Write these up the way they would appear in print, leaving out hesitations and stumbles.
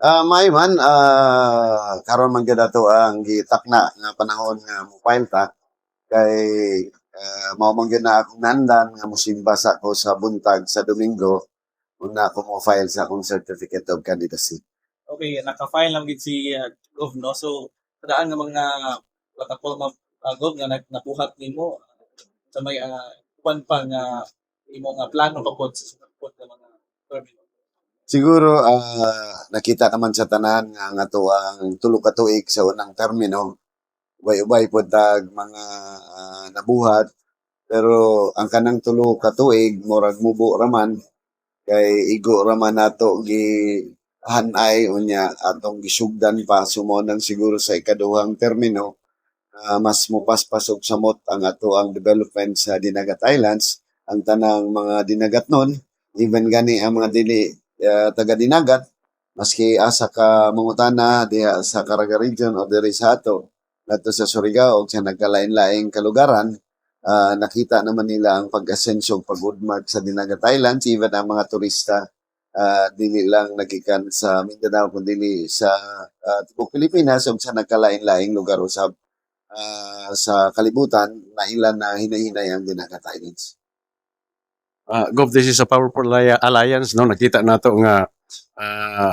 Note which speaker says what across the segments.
Speaker 1: Maayo man, karon man gyud ato ang gitakna nga panahon nga mo-file ta kay mao man gyud na akong naandan nga mosimba sa ko sa buntag sa Domingo una ako mo-file sa akong certificate of candidacy.
Speaker 2: Okay, naka-file lang gid si Gov, no? So, kadaan nga mga plataforma Gov nga napuhat nimo sa may kuan pa nga imo nga plano pa pod sa sunod pod nga mga termino.
Speaker 1: Siguro nakita naman sa tanan nga ang ato ang tulo ka tuig sa unang termino ubay-ubay pod tag mga nabuhat pero ang kanang tulo ka tuig murag mubo raman kay igo raman nato gi hanay unya atong gisugdan pa sumonang siguro sa ikaduhang termino mas mupaspasog samot ang ato ang development sa Dinagat Islands ang tanang mga dinagat nun even gani ang mga dili taga Dinagat maski asa ka mangutana diha sa Caraga region o diri sa ato ngadto sa Surigao ug sa nagkalain-laing kalugaran nakita naman nila ang pag-asenso pag-udmag sa Dinagat Islands even ang mga turista dili lang nagikan sa Mindanao kundi sa tibok Pilipinas ug sa nagkalain-laing lugar usab sa kalibutan na ilan na hinahinay ang Dinagat Islands.
Speaker 3: Gov, this is a powerful alliance, no? Nakita nato nga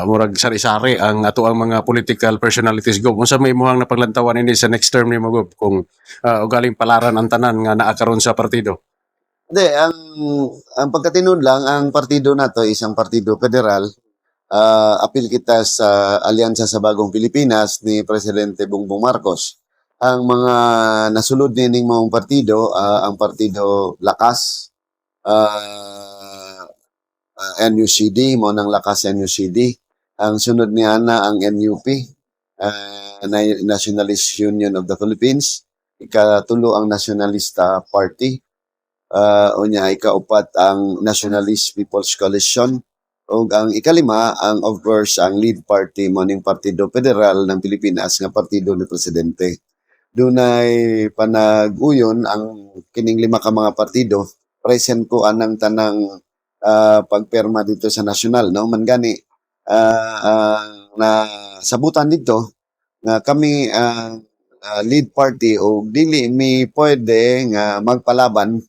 Speaker 3: murag sari-sari ang ato ang mga political personalities, Gov. Unsa may imuhang napaglantawan ini sa next term nimo, Gov, kung ugaling palaran ang tanan nga naa karon sa partido?
Speaker 1: Hindi, ang pagkatinud lang, ang partido nato isang partido federal. Apil kita sa Alyansa sa Bagong Pilipinas ni Presidente Bongbong Marcos. Ang mga nasulod nining mga partido, ang Partido Lakas, NUCD, mo ng Lakas NUCD. Ang sunod niya na ang NUP, Nationalist Union of the Philippines. Ikatulo ang Nationalista Party. Unya ikaupat ang Nationalist People's Coalition. O ang ikalima, of course, ang lead party mo ning Partido Federal ng Pilipinas nga partido ni Presidente. Dunay panag-uyon ang kining lima ka mga partido present ko anang tanang pagperma dito sa nasyonal no man gani na sabutan dito nga kami lead party o dili mi pwede nga magpalaban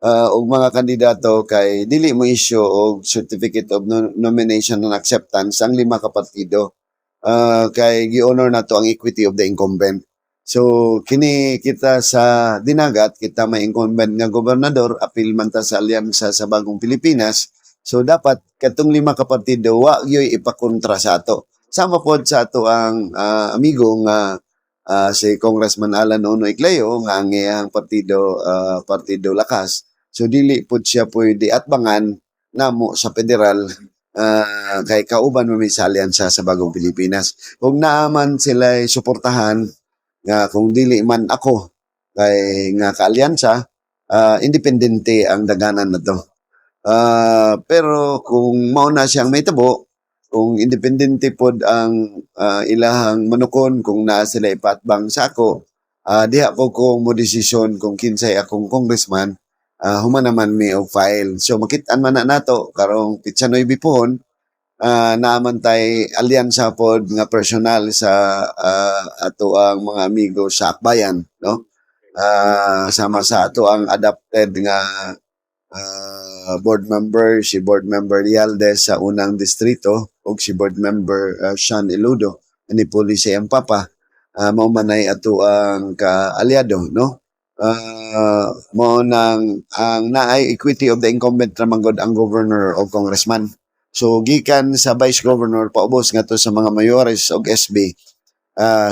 Speaker 1: og mga kandidato kay dili mo issue og certificate of nomination and acceptance ang lima ka partido kay gi-honor nato ang equity of the incumbent. So kini kita sa Dinagat kita may incumbent nga gobernador apil man ta sa Alyansa sa Bagong Pilipinas. So dapat katong lima ka partido wa gyoy ipakontra sa ato. Sama pod sa ato ang amigo nga si Congressman Alan Onoy Cleo nga ang iyang Partido Lakas. So dili pod siya pwede atbangan namo sa federal kay kauban mo sa alyansa sa Bagong Pilipinas. Kung naaman sila suportahan nga kung dili man ako kay nga kaalyansa, independente ang daganan na to. Pero kung mao na siyang may tabo, kung independente pod ang ilahang manukon kung naa sila ipatbang sa ako, diha ko mo desisyon kung kinsay akong congressman, human naman mi og file. So makit-an man na nato karong Pitsanoy Bipon, naaman tay alyansa pod nga personal sa ato ang mga amigo sa Akbayan, no? Sama sa ato ang adopted nga board member, si board member Lialdes sa unang distrito ug si board member Sean Iludo ni Police Empapa. Mao manay ato ang kaalyado, no? Mo nang ang naay equity of the incumbent ramangod ang governor o congressman. So gikan sa vice governor paubos ngadto sa mga mayores og SB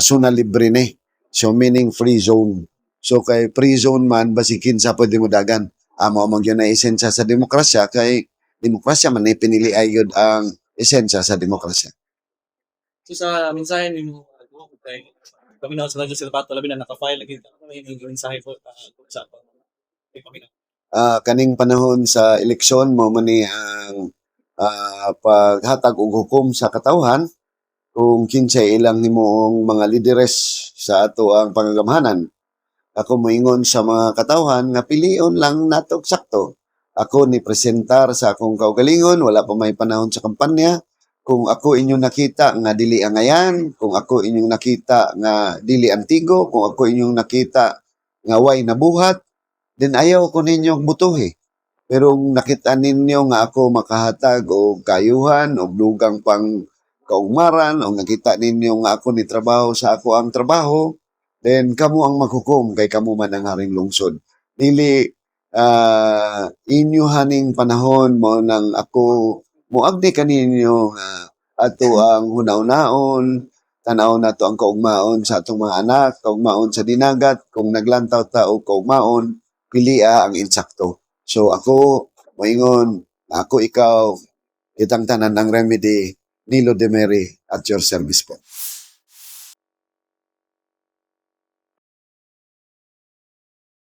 Speaker 1: suna libre ni. So meaning free zone. So kay free zone man basikin sa pwede mo dagan. Amo man gyud na esensya sa demokrasya kay demokrasya man ni pinili ayod ang esensya sa demokrasya.
Speaker 2: So sa mensahe nimo kay kami na sa Radyo Silvato labi na naka-file lagi kami yung mensahe po sa ato.
Speaker 1: Kaning panahon sa eleksyon mo man ni ang paghatag og hukom sa katawhan kung kinsay ilang himuong mga lideres sa ato ang pangagamhanan. Ako moingon sa mga katawhan nga pilion lang nato sakto. Ako ni presentar sa akong kaugalingon, wala pa may panahon sa kampanya. kung ako inyong nakita nga dili angayan, kung ako inyong nakita nga dili antigo, kung ako inyong nakita nga way nabuhat, then ayaw ko ninyong butuhi. Pero kung nakita ninyo nga ako makahatag o kayuhan o dugang pang kaugmaran o nakita ninyo nga ako ni trabaho sa ako ang trabaho, then kamo ang maghukom kay kamo man ang haring lungsod. Dili inyo haning panahon mo nang ako muagdi kaninyo nga ato ang hunaw-naon, tanaw na to ang kaugmaon sa atong mga anak, kaugmaon sa dinagat, kung naglantaw ta og kaugmaon, pilia ang insakto. So ako, moingon, ako ikaw, itang tanan ng remedy, Nilo de Meri at your service po.